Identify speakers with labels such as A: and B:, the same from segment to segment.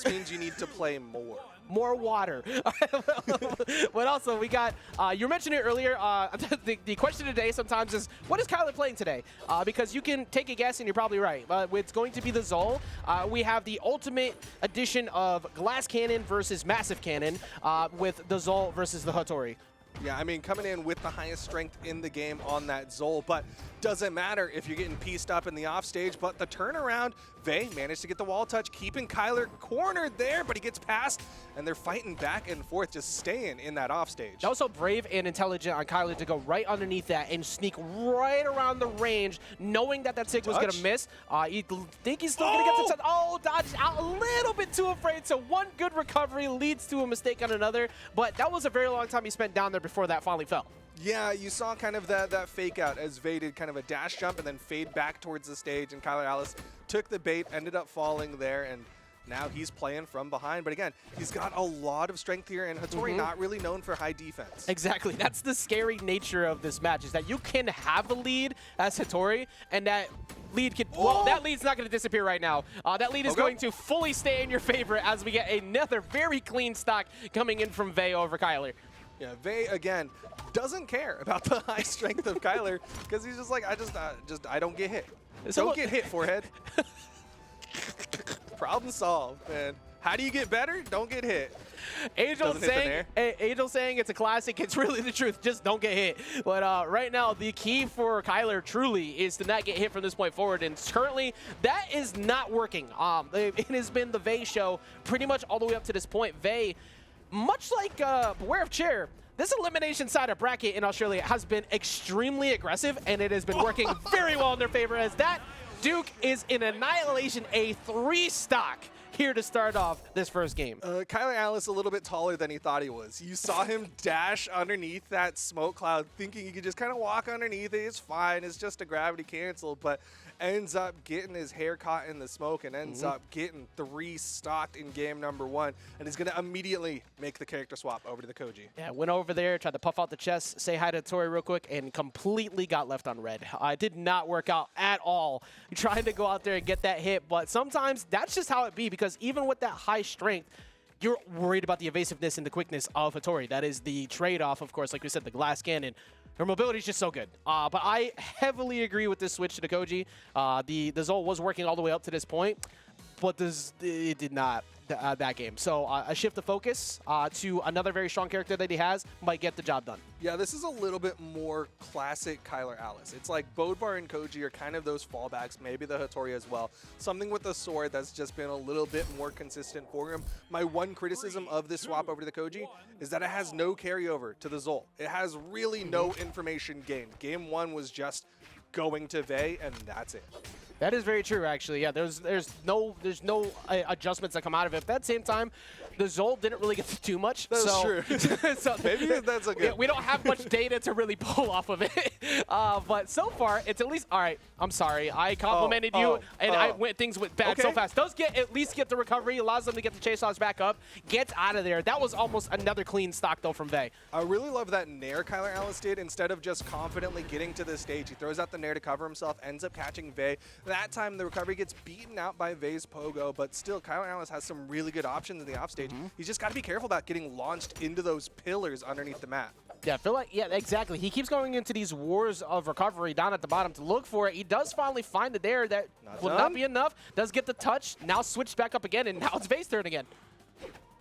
A: means you need to play more.
B: More water. But also, we got, you mentioned it earlier, the question today sometimes is, what is Kylar playing today? Because you can take a guess and you're probably right. It's going to be the Zol. We have the ultimate edition of Glass Cannon versus Massive Cannon with the Zol versus the Hattori.
A: Yeah, I mean, coming in with the highest strength in the game on that Zol, but doesn't matter if you're getting pieced up in the offstage. But the turnaround, Vey managed to get the wall touch, keeping Kylar cornered there, but he gets past, and they're fighting back and forth, just staying in that offstage.
B: That was so brave and intelligent on Kylar to go right underneath that and sneak right around the range, knowing that that Sig was going to miss. You think he's still going to get the touch. Oh, dodged out a little bit too afraid. So one good recovery leads to a mistake on another, but that was a very long time he spent down there before that finally fell.
A: Yeah, you saw kind of that fake out as Vey did kind of a dash jump and then fade back towards the stage, and Kylar Alice took the bait, ended up falling there, and now he's playing from behind. But again, he's got a lot of strength here, and Hattori not really known for high defense.
B: Exactly. That's the scary nature of this match, is that you can have a lead as Hattori, and that lead could, well, that lead's not going to disappear right now. That lead is going to fully stay in your favor as we get another very clean stock coming in from Vey over Kylar.
A: Yeah, Vey, again, doesn't care about the high strength of Kylar, because he's just like, I don't get hit. Don't get hit, forehead. Problem solved, man. How do you get better? Don't get hit.
B: Angel saying it's a classic. It's really the truth. Just don't get hit. But right now, the key for Kylar truly is to not get hit from this point forward. And currently, that is not working. It has been the Vey show pretty much all the way up to this point. Vey, much like Beware of Chair, this elimination side of bracket in Australia has been extremely aggressive, and it has been working very well in their favor, as that Duke is in Annihilation, a 3-stock here to start off this first game.
A: Kylar Alice a little bit taller than he thought he was. You saw him dash underneath that smoke cloud, thinking he could just kind of walk underneath it. It's fine. It's just a gravity cancel, but ends up getting his hair caught in the smoke and ends up getting 3-stocked in game number 1, and he's going to immediately make the character swap over to the Koji.
B: Yeah, went over there, tried to puff out the chest, say hi to Tori real quick, and completely got left on red. It did not work out at all trying to go out there and get that hit, but sometimes that's just how it be, because even with that high strength, you're worried about the evasiveness and the quickness of Hattori. That is the trade-off, of course, like we said, the Glass Cannon. Her mobility is just so good. But I heavily agree with this switch to the Koji. The Zol was working all the way up to this point, but it did not that game. So a shift of focus to another very strong character that he has might get the job done.
A: Yeah, this is a little bit more classic Kylar Alice. It's like Bodvar and Koji are kind of those fallbacks, maybe the Hattori as well. Something with the sword that's just been a little bit more consistent for him. My one criticism of this swap over to the Koji is that it has no carryover to the Zol. It has really no information gained. Game 1 was just going to Vey, and that's it.
B: That is very true, actually. Yeah, there's no adjustments that come out of it. But at the same time, the Zol didn't really get to do much.
A: That's true.
B: So
A: maybe that's a good.
B: We don't have much data to really pull off of it. But so far, it's at least all right. I'm sorry, I complimented you, and things went bad so fast. Does at least get the recovery, allows them to get the chase odds back up, gets out of there. That was almost another clean stock though from Vey.
A: I really love that nair Kylar Alice did. Instead of just confidently getting to the stage, he throws out the nair to cover himself, ends up catching Vey. That time the recovery gets beaten out by Vey's pogo, but still Kylar Alice has some really good options in the offstage. He's just got to be careful about getting launched into those pillars underneath the map.
B: Yeah, I feel like, yeah, exactly. He keeps going into these wars of recovery down at the bottom to look for it. He does finally find it there. That will not be enough. Does get the touch. Now switched back up again, and now it's Vey's turn again.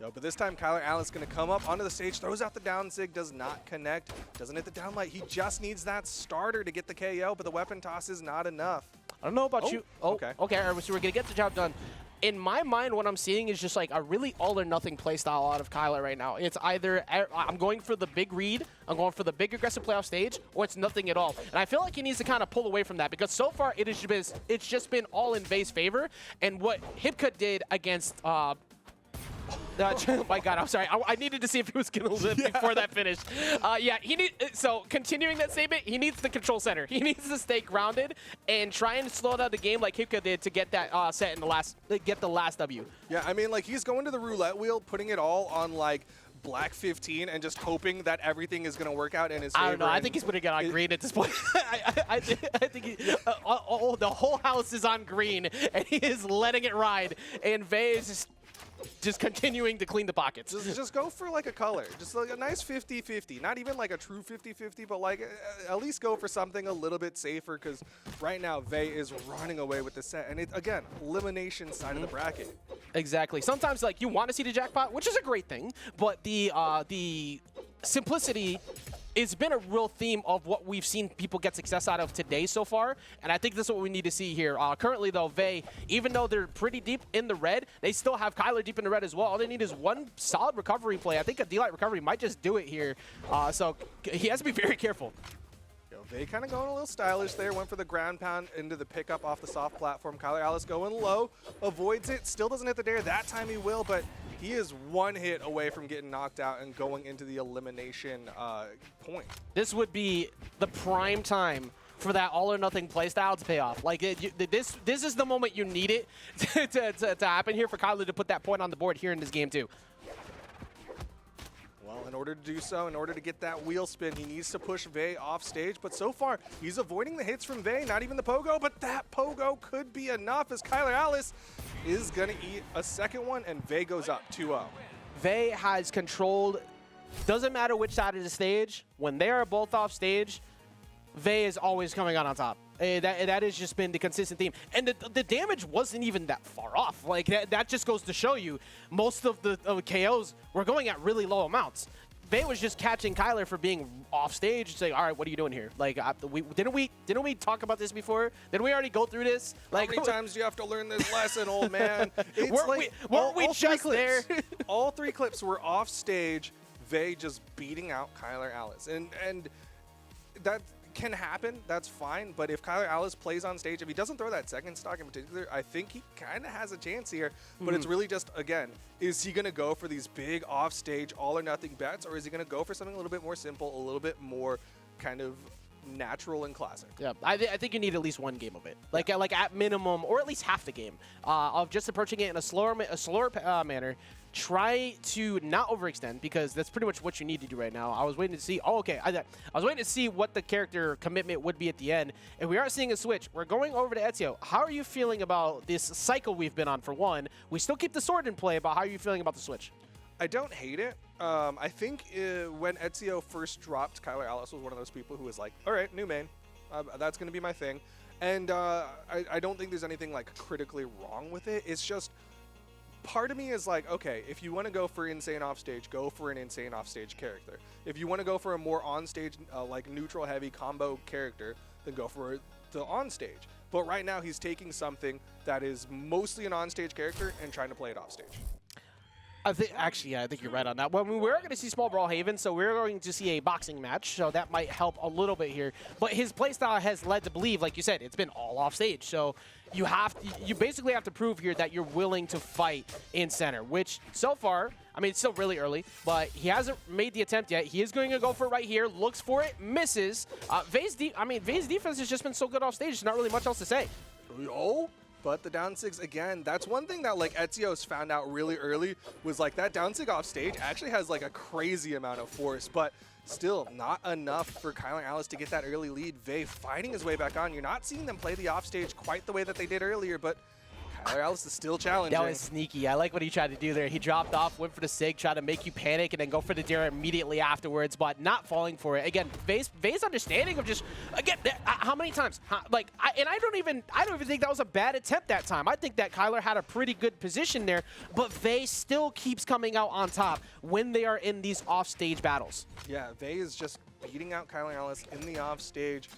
A: Yo, but this time Kylar Alice going to come up onto the stage, throws out the down sig, does not connect, doesn't hit the down light. He just needs that starter to get the KO, but the weapon toss is not enough.
B: I don't know about you. Okay, so we're going to get the job done. In my mind, what I'm seeing is just like a really all-or-nothing play style out of Kylar right now. It's either I'm going for the big read, I'm going for the big aggressive playoff stage, or it's nothing at all. And I feel like he needs to kind of pull away from that, because so far it's just been all in Vey's favor. And what Hipka did against oh my God, I'm sorry. I needed to see if he was going to live before that finished. Yeah, so continuing that statement, he needs the control center. He needs to stay grounded and try and slow down the game like Hipka did to get that set in get the last W.
A: Yeah, I mean, like, he's going to the roulette wheel, putting it all on, like, black 15 and just hoping that everything is going to work out in his favor.
B: I don't know. I think he's putting it on green at this point. I think the whole house is on green, and he is letting it ride. And Vey is just just continuing to clean the pockets.
A: Just go for like a color. Just like a nice 50-50. Not even like a true 50-50, but like at least go for something a little bit safer because right now Vey is running away with the set. And it, again, elimination side of the bracket.
B: Exactly. Sometimes like you want to see the jackpot, which is a great thing, but the simplicity it's been a real theme of what we've seen people get success out of today so far, and I think this is what we need to see here. Currently, though, Vey, even though they're pretty deep in the red, they still have Kylar deep in the red as well. All they need is one solid recovery play. I think a D-Light recovery might just do it here, so he has to be very careful.
A: Vey kind of going a little stylish there. Went for the ground pound into the pickup off the soft platform. Kylar AUS going low, avoids it, still doesn't hit the dare. That time he will, but he is one hit away from getting knocked out and going into the elimination point.
B: This would be the prime time for that all-or-nothing playstyle to pay off. Like, this is the moment you need it to happen here for Kylar to put that point on the board here in this game, too.
A: Well, in order to do so, in order to get that wheel spin, he needs to push Vey off stage. But so far, he's avoiding the hits from Vey, not even the pogo. But that pogo could be enough as Kylar AUS is going to eat a second one, and Vey goes up 2-0.
B: Vey has controlled, doesn't matter which side of the stage, when they are both off stage, Vey is always coming out on top. That has just been the consistent theme. And the damage wasn't even that far off. Like, that just goes to show you, most of the KOs were going at really low amounts. Vey was just catching Kylar for being off stage, saying, "All right, what are you doing here? Like, didn't we talk about this before? Didn't we already go through this? Like,
A: how many times do you have to learn this lesson, old man?" It's
B: weren't we just there?
A: All three clips were off stage. Vey just beating out Kylar AUS, and that can happen. That's fine. But if Kylar AUS plays on stage, if he doesn't throw that second stock in particular, I think he kind of has a chance here. But it's really just, again, is he going to go for these big off-stage all-or-nothing bets, or is he going to go for something a little bit more simple, a little bit more kind of natural and classic?
B: Yeah, I think you need at least one game of it, like at minimum, or at least half the game of just approaching it in a slower manner. Try to not overextend, because that's pretty much what you need to do right now. I was waiting to see. Oh, okay. I was waiting to see what the character commitment would be at the end, and we are seeing a switch. We're going over to Ezio. How are you feeling about this cycle we've been on? For one, we still keep the sword in play, but how are you feeling about the switch?
A: I don't hate it. I think when Ezio first dropped, Kylar AUS was one of those people who was like, all right, new main. That's going to be my thing. And I don't think there's anything like critically wrong with it. It's just part of me is like, okay, if you want to go for insane offstage, go for an insane offstage character. If you want to go for a more onstage, like neutral heavy combo character, then go for the onstage. But right now he's taking something that is mostly an onstage character and trying to play it offstage.
B: I think you're right on that. Well, we're going to see Small Brawl Haven, so we're going to see a boxing match, so that might help a little bit here. But his playstyle has led to believe, like you said, it's been all off stage. So you basically have to prove here that you're willing to fight in center, which so far, I mean, it's still really early, but he hasn't made the attempt yet. He is going to go for it right here, looks for it, misses. Vey's defense has just been so good off stage, there's not really much else to say.
A: Oh. But the down six, again, that's one thing that like Ezio's found out really early, was like that down six off stage actually has like a crazy amount of force, but still not enough for Kylar AUS to get that early lead. Vey fighting his way back on. You're not seeing them play the off stage quite the way that they did earlier, but Kylar AUS is still challenging.
B: That was sneaky. I like what he tried to do there. He dropped off, went for the sig, tried to make you panic, and then go for the dare immediately afterwards, but not falling for it. Again, Vey's understanding of just, again, how many times? I don't even think that was a bad attempt that time. I think that Kylar had a pretty good position there, but Vey still keeps coming out on top when they are in these off-stage battles.
A: Yeah, Vey is just beating out Kylar AUS in the off-stage.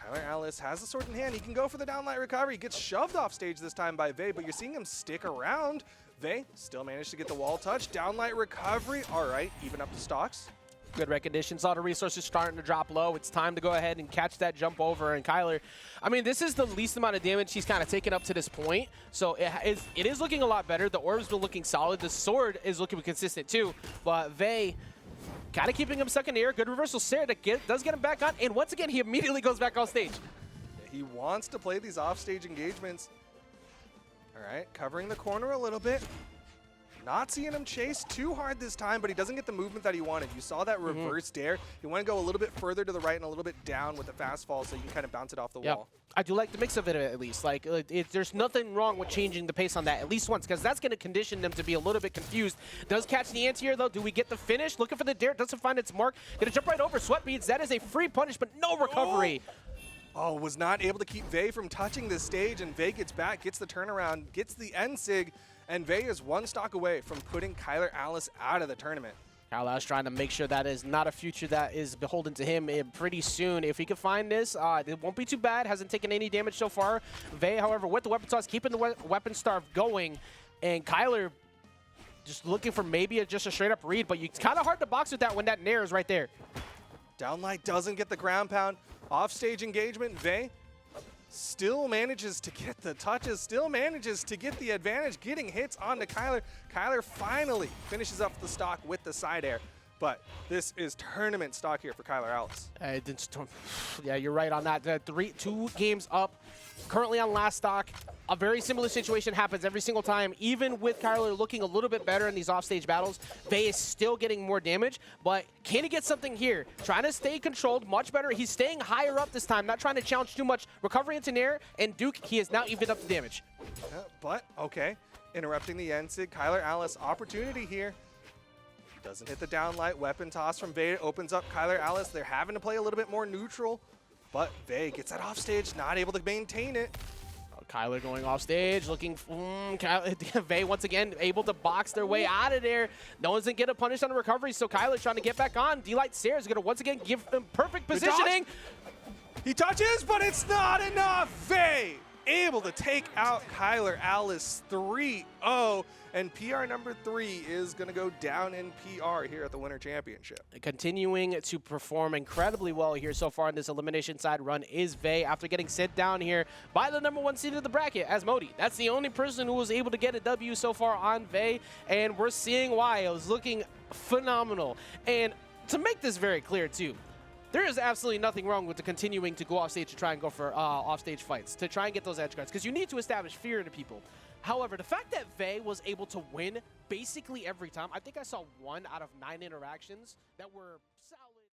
A: Kylar AUS has the sword in hand. He can go for the downlight recovery. He gets shoved off stage this time by Vey, but you're seeing him stick around. Vey still managed to get the wall touch. Downlight recovery. All right, even up the stocks.
B: Good recognition. Saw the resources starting to drop low. It's time to go ahead and catch that jump over. And Kylar, I mean, this is the least amount of damage he's kind of taken up to this point. So it is looking a lot better. The orb's been looking solid. The sword is looking consistent too. But Vey kind of keeping him stuck in the air. Good reversal stare that does get him back on. And once again, he immediately goes back on stage.
A: He wants to play these offstage engagements. All right, covering the corner a little bit. Not seeing him chase too hard this time, but he doesn't get the movement that he wanted. You saw that reverse dare. You want to go a little bit further to the right and a little bit down with the fast fall so you can kind of bounce it off the wall.
B: I do like the mix of it at least. Like, there's nothing wrong with changing the pace on that at least once, because that's going to condition them to be a little bit confused. Does catch the anti-air, though. Do we get the finish? Looking for the dare. Doesn't find its mark. Going to jump right over Sweat Beads. That is a free punish, but no recovery.
A: Oh, was not able to keep Vey from touching this stage, and Vey gets back, gets the turnaround, gets the end sig, and Vey is one stock away from putting Kylar Alice out of the tournament.
B: Kylar's trying to make sure that is not a future that is beholden to him pretty soon. If he can find this, it won't be too bad. Hasn't taken any damage so far. Vey, however, with the weapon toss, keeping the weapon starve going, and Kylar just looking for maybe just a straight up read, but it's kind of hard to box with that when that nair is right there.
A: Downlight doesn't get the ground pound. Offstage engagement, Vey still manages to get the touches, still manages to get the advantage, getting hits onto Kylar. Kylar finally finishes up the stock with the side air, but this is tournament stock here for Kylar Alice.
B: Yeah, you're right on that. 2 games up, currently on last stock. A very similar situation happens every single time. Even with Kylar looking a little bit better in these offstage battles, Vey is still getting more damage, but can he get something here? Trying to stay controlled much better. He's staying higher up this time, not trying to challenge too much. Recovery into Nair, and Duke, he has now evened up the damage.
A: But, okay, interrupting the end sig. Kylar Alice, opportunity here. Doesn't hit the downlight. Weapon toss from Vey opens up Kylar Alice. They're having to play a little bit more neutral, but Vey gets that offstage, not able to maintain it.
B: Kylar going off stage, looking. Vey once again able to box their way out of there. No one's gonna get a punish on the recovery, so Kylar trying to get back on. D-Light Stairs is gonna once again give him perfect positioning.
A: He touches, but it's not enough. Vey able to take out Kylar Alice 3-0, and PR number 3 is going to go down in PR here at the Winter Championship.
B: Continuing to perform incredibly well here so far in this elimination side run is Vey after getting sent down here by the #1 seed of the bracket as Modi. That's the only person who was able to get a W so far on Vey, and we're seeing why. It was looking phenomenal. And to make this very clear too, there is absolutely nothing wrong with the continuing to go off stage to try and go for off-stage fights, to try and get those edge guards, because you need to establish fear into people. However, the fact that Vey was able to win basically every time, I think I saw 1 out of 9 interactions that were solid.